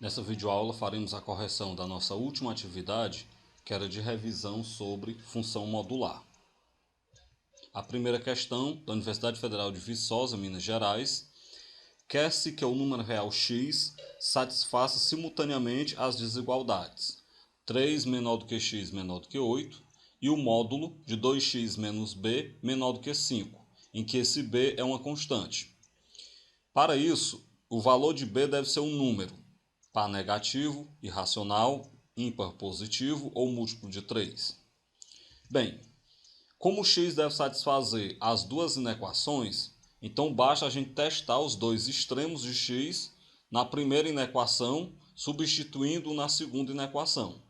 Nessa videoaula faremos a correção da nossa última atividade, que era de revisão sobre função modular. A primeira questão, da Universidade Federal de Viçosa, Minas Gerais, quer-se que o número real x satisfaça simultaneamente as desigualdades 3 menor do que x menor do que 8 e o módulo de 2x menos b menor do que 5, em que esse b é uma constante. Para isso, o valor de b deve ser um número par negativo, irracional, ímpar positivo ou múltiplo de 3. Bem, como x deve satisfazer as duas inequações, então basta a gente testar os dois extremos de x na primeira inequação, substituindo na segunda inequação.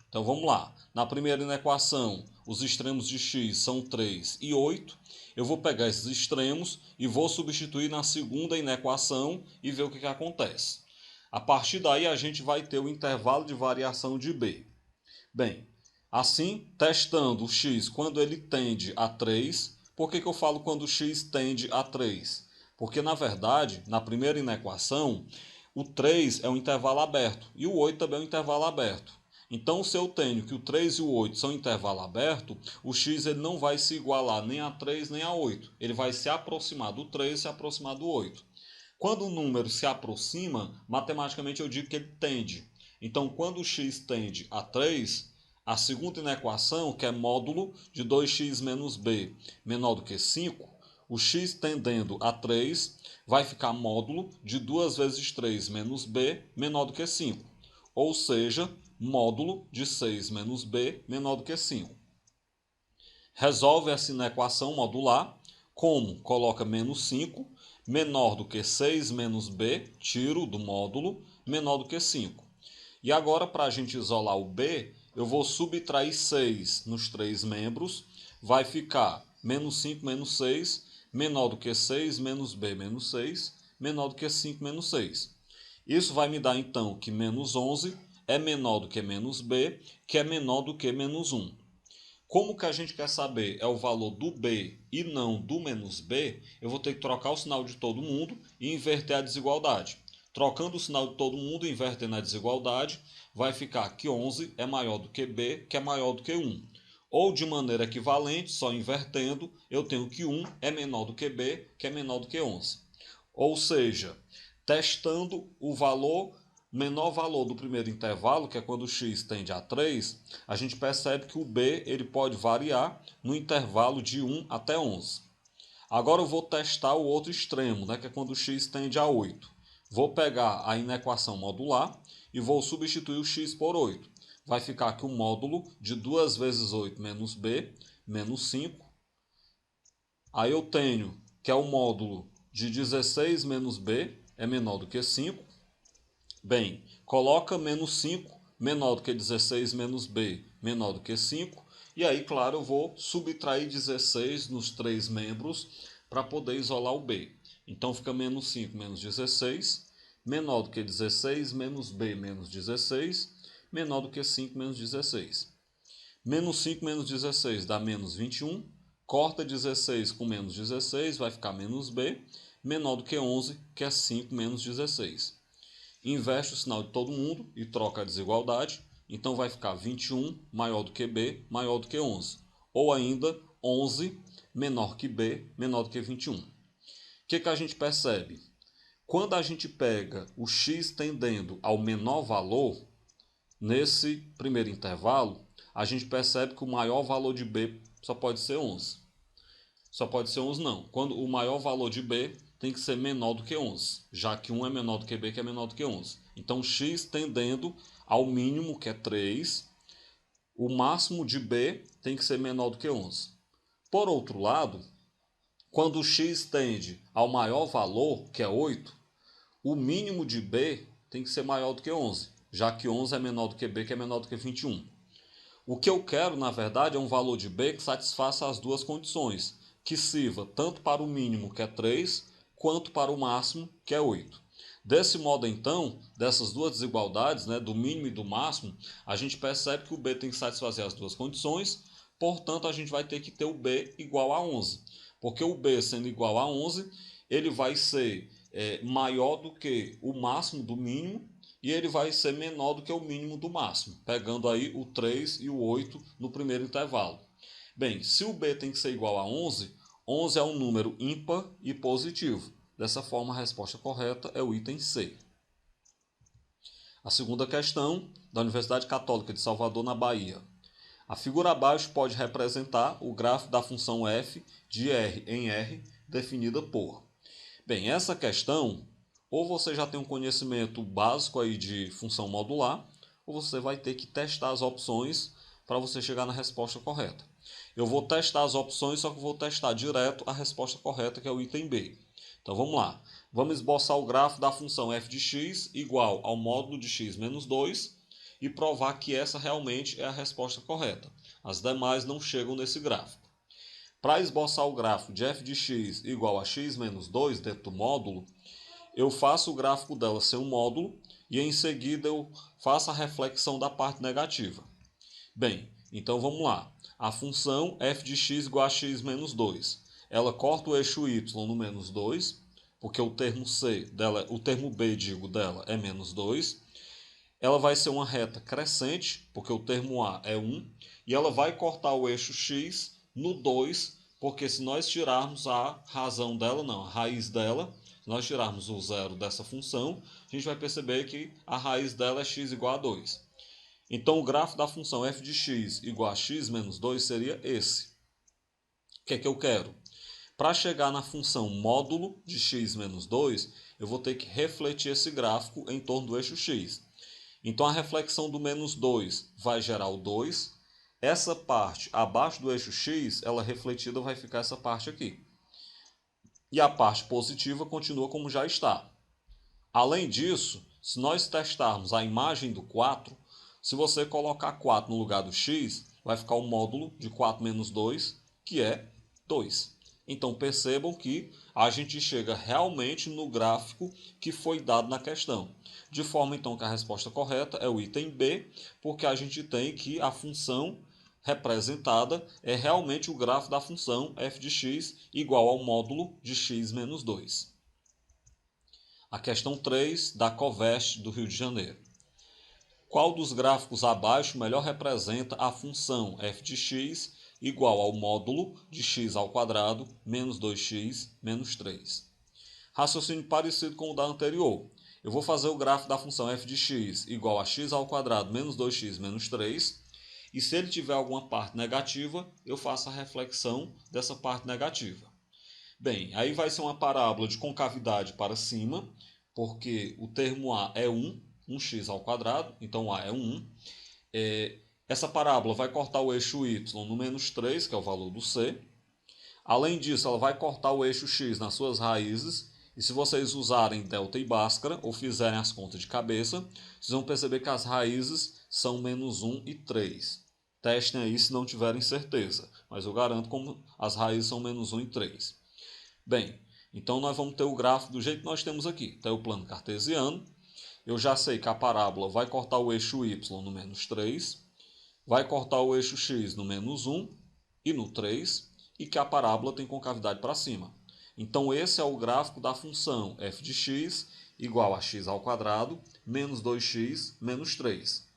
Então vamos lá. Na primeira inequação, os extremos de x são 3 e 8. Eu vou pegar esses extremos e vou substituir na segunda inequação e ver o que acontece. A partir daí, a gente vai ter o intervalo de variação de b. Bem, assim, testando o x quando ele tende a 3, por que eu falo quando o x tende a 3? Porque, na verdade, na primeira inequação, o 3 é um intervalo aberto e o 8 também é um intervalo aberto. Então, se eu tenho que o 3 e o 8 são intervalo aberto, o x ele não vai se igualar nem a 3 nem a 8. Ele vai se aproximar do 3 e se aproximar do 8. Quando o número se aproxima, matematicamente eu digo que ele tende. Então, quando o x tende a 3, a segunda inequação, que é módulo de 2x menos b menor do que 5, o x tendendo a 3 vai ficar módulo de 2 vezes 3 menos b menor do que 5. Ou seja, módulo de 6 menos b menor do que 5. Resolve essa inequação modular, como coloca menos 5, menor do que 6 menos b, tiro do módulo, menor do que 5. E agora, para a gente isolar o b, eu vou subtrair 6 nos três membros, vai ficar menos 5 menos 6, menor do que 6 menos b menos 6, menor do que 5 menos 6. Isso vai me dar, então, que menos 11 é menor do que menos b, que é menor do que menos 1. Como que a gente quer saber é o valor do b e não do menos b, eu vou ter que trocar o sinal de todo mundo e inverter a desigualdade. Trocando o sinal de todo mundo e invertendo a desigualdade, vai ficar que 11 é maior do que b, que é maior do que 1. Ou de maneira equivalente, só invertendo, eu tenho que 1 é menor do que b, que é menor do que 11. Ou seja, testando o menor valor do primeiro intervalo, que é quando o x tende a 3, a gente percebe que o b ele pode variar no intervalo de 1 até 11. Agora eu vou testar o outro extremo, né, que é quando o x tende a 8. Vou pegar a inequação modular e vou substituir o x por 8. Vai ficar aqui o módulo de 2 vezes 8 menos b, menos 5. Aí eu tenho que é o módulo de 16 menos b, é menor do que 5. Bem, coloca menos 5 menor do que 16 menos b menor do que 5. E aí, claro, eu vou subtrair 16 nos três membros para poder isolar o b. Então fica menos 5 menos 16, menor do que 16 menos b menos 16, menor do que 5 menos 16. Menos 5 menos 16 dá menos 21. Corta 16 com menos 16, vai ficar menos b, menor do que 11, que é 5 menos 16. Inverte o sinal de todo mundo e troca a desigualdade. Então vai ficar 21 maior do que b, maior do que 11. Ou ainda 11 menor que b, menor do que 21. O que a gente percebe? Quando a gente pega o x tendendo ao menor valor, nesse primeiro intervalo, a gente percebe que o maior valor de b só pode ser 11. Só pode ser 11 não. Quando o maior valor de b tem que ser menor do que 11, já que 1 é menor do que b, que é menor do que 11. Então, x tendendo ao mínimo, que é 3, o máximo de b tem que ser menor do que 11. Por outro lado, quando o x tende ao maior valor, que é 8, o mínimo de b tem que ser maior do que 11, já que 11 é menor do que b, que é menor do que 21. O que eu quero, na verdade, é um valor de b que satisfaça as duas condições, que sirva tanto para o mínimo, que é 3, quanto para o máximo, que é 8. Desse modo, então, dessas duas desigualdades, né, do mínimo e do máximo, a gente percebe que o b tem que satisfazer as duas condições, portanto, a gente vai ter que ter o b igual a 11. Porque o b sendo igual a 11, ele vai ser maior do que o máximo do mínimo e ele vai ser menor do que o mínimo do máximo, pegando aí o 3 e o 8 no primeiro intervalo. Bem, se o b tem que ser igual a 11, 11 é um número ímpar e positivo. Dessa forma, a resposta correta é o item C. A segunda questão, da Universidade Católica de Salvador, na Bahia. A figura abaixo pode representar o gráfico da função f de R em R, definida por... Bem, essa questão, ou você já tem um conhecimento básico aí de função modular, ou você vai ter que testar as opções para você chegar na resposta correta. Eu vou testar as opções, só que vou testar direto a resposta correta, que é o item B. Então vamos lá. Vamos esboçar o gráfico da função f de x igual ao módulo de x menos 2 e provar que essa realmente é a resposta correta. As demais não chegam nesse gráfico. Para esboçar o gráfico de f de x igual a x menos 2 dentro do módulo, eu faço o gráfico dela ser um módulo e em seguida eu faço a reflexão da parte negativa. Bem, então vamos lá. A função f de x igual a x menos 2. Ela corta o eixo y no menos 2, porque o termo C dela, o termo B, dela é menos 2. Ela vai ser uma reta crescente, porque o termo A é 1, e ela vai cortar o eixo x no 2, porque se nós tirarmos a razão dela, não, a raiz dela, se nós tirarmos o zero dessa função, a gente vai perceber que a raiz dela é x igual a 2. Então o gráfico da função f de x igual a x menos 2 seria esse. O que é que eu quero? Para chegar na função módulo de x menos 2, eu vou ter que refletir esse gráfico em torno do eixo x. Então a reflexão do menos 2 vai gerar o 2. Essa parte abaixo do eixo x, ela refletida vai ficar essa parte aqui. E a parte positiva continua como já está. Além disso, se nós testarmos a imagem do 4, se você colocar 4 no lugar do x, vai ficar o módulo de 4 menos 2, que é 2. Então percebam que a gente chega realmente no gráfico que foi dado na questão. De forma então que a resposta correta é o item B, porque a gente tem que a função representada é realmente o gráfico da função f de x igual ao módulo de x menos 2. A questão 3 da Covest do Rio de Janeiro. Qual dos gráficos abaixo melhor representa a função f de x igual ao módulo de x ao quadrado menos 2x menos 3? Raciocínio parecido com o da anterior. Eu vou fazer o gráfico da função f de x igual a x ao quadrado menos 2x menos 3. E se ele tiver alguma parte negativa, eu faço a reflexão dessa parte negativa. Bem, aí vai ser uma parábola de concavidade para cima, porque o termo A é 1, 1x ao quadrado, então A é 1. Essa parábola vai cortar o eixo y no menos 3, que é o valor do C. Além disso, ela vai cortar o eixo x nas suas raízes. E se vocês usarem delta e bhaskara, ou fizerem as contas de cabeça, vocês vão perceber que as raízes são menos 1 e 3. Testem aí se não tiverem certeza, mas eu garanto como as raízes são menos 1 e 3. Bem, então nós vamos ter o gráfico do jeito que nós temos aqui. Tem o plano cartesiano. Eu já sei que a parábola vai cortar o eixo y no menos 3, vai cortar o eixo x no menos 1 e no 3, e que a parábola tem concavidade para cima. Então esse é o gráfico da função f de x igual a x ao quadrado menos 2x menos 3.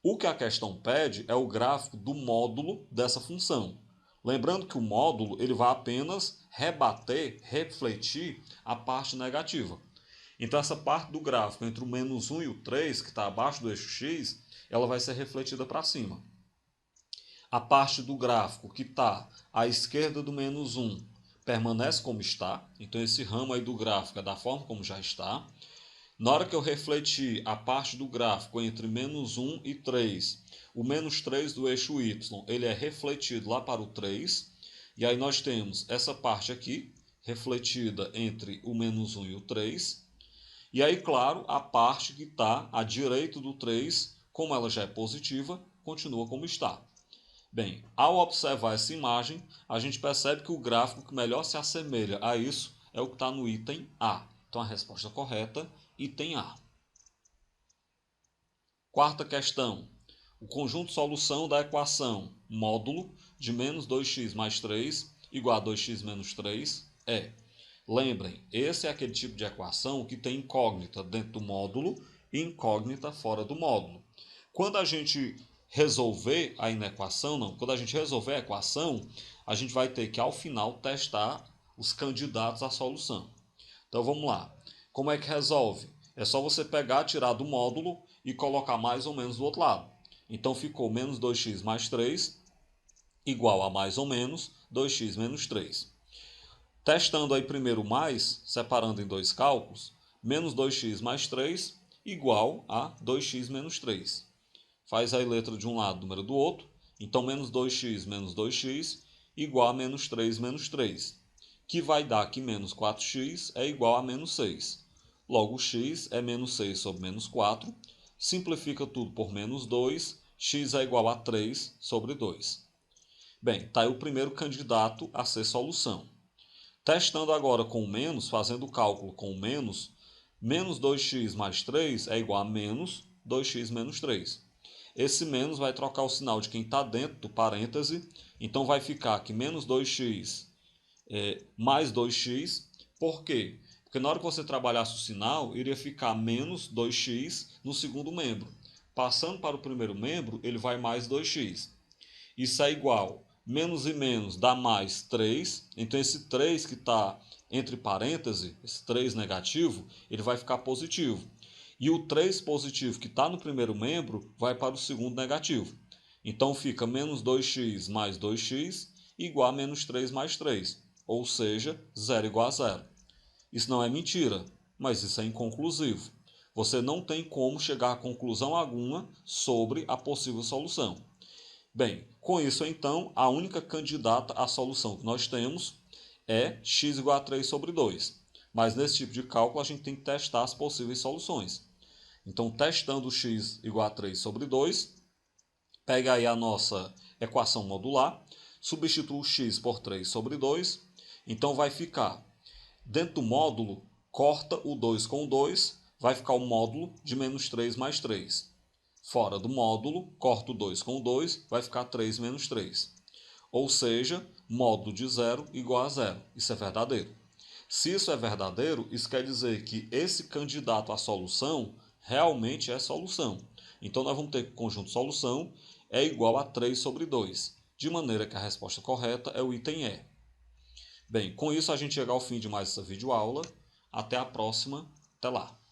O que a questão pede é o gráfico do módulo dessa função. Lembrando que o módulo ele vai apenas rebater, refletir a parte negativa. Então essa parte do gráfico entre o menos 1 e o 3, que está abaixo do eixo x, ela vai ser refletida para cima. A parte do gráfico que está à esquerda do menos 1 permanece como está. Então esse ramo aí do gráfico é da forma como já está. Na hora que eu refletir a parte do gráfico entre menos 1 e 3, o menos 3 do eixo y ele é refletido lá para o 3. E aí nós temos essa parte aqui, refletida entre o menos 1 e o 3. E aí, claro, a parte que está à direita do 3, como ela já é positiva, continua como está. Bem, ao observar essa imagem, a gente percebe que o gráfico que melhor se assemelha a isso é o que está no item A. Então a resposta correta, item A. Quarta questão. O conjunto de solução da equação módulo de menos 2x mais 3 igual a 2x menos 3 é... Lembrem, esse é aquele tipo de equação que tem incógnita dentro do módulo incógnita fora do módulo. Quando a gente resolver a inequação, não, quando a gente resolver a equação, a gente vai ter que, ao final, testar os candidatos à solução. Então, vamos lá. Como é que resolve? É só você pegar, tirar do módulo e colocar mais ou menos do outro lado. Então, ficou menos 2x mais 3 igual a mais ou menos 2x menos 3. Testando aí primeiro o mais, separando em dois cálculos, menos 2x mais 3 igual a 2x menos 3. Faz aí letra de um lado, número do outro. Então, menos 2x igual a menos 3 menos 3. Que vai dar que menos 4x é igual a menos 6. Logo, x é menos 6 sobre menos 4. Simplifica tudo por menos 2. X é igual a 3 sobre 2. Bem, está aí o primeiro candidato a ser solução. Testando agora com o menos, fazendo o cálculo com o menos, menos 2x mais 3 é igual a menos 2x menos 3. Esse menos vai trocar o sinal de quem está dentro do parêntese, então vai ficar aqui menos 2x mais 2x. Por quê? Porque na hora que você trabalhasse o sinal, iria ficar menos 2x no segundo membro. Passando para o primeiro membro, ele vai mais 2x. Isso é igual, menos e menos dá mais 3. Então esse 3 que está entre parênteses, esse 3 negativo, ele vai ficar positivo. E o 3 positivo que está no primeiro membro vai para o segundo negativo. Então fica menos 2x mais 2x igual a menos 3 mais 3. Ou seja, 0 igual a 0. Isso não é mentira, mas isso é inconclusivo. Você não tem como chegar a conclusão alguma sobre a possível solução. Bem, com isso então, a única candidata à solução que nós temos é x igual a 3 sobre 2. Mas nesse tipo de cálculo a gente tem que testar as possíveis soluções. Então, testando x igual a 3 sobre 2, pega aí a nossa equação modular, substitua o x por 3 sobre 2, então vai ficar, dentro do módulo, corta o 2 com o 2, vai ficar o módulo de menos 3 mais 3. Fora do módulo, corta o 2 com o 2, vai ficar 3 menos 3. Ou seja, módulo de 0 igual a 0. Isso é verdadeiro. Se isso é verdadeiro, isso quer dizer que esse candidato à solução realmente é solução. Então, nós vamos ter que o conjunto solução é igual a 3 sobre 2, de maneira que a resposta correta é o item E. Bem, com isso a gente chega ao fim de mais essa videoaula. Até a próxima. Até lá.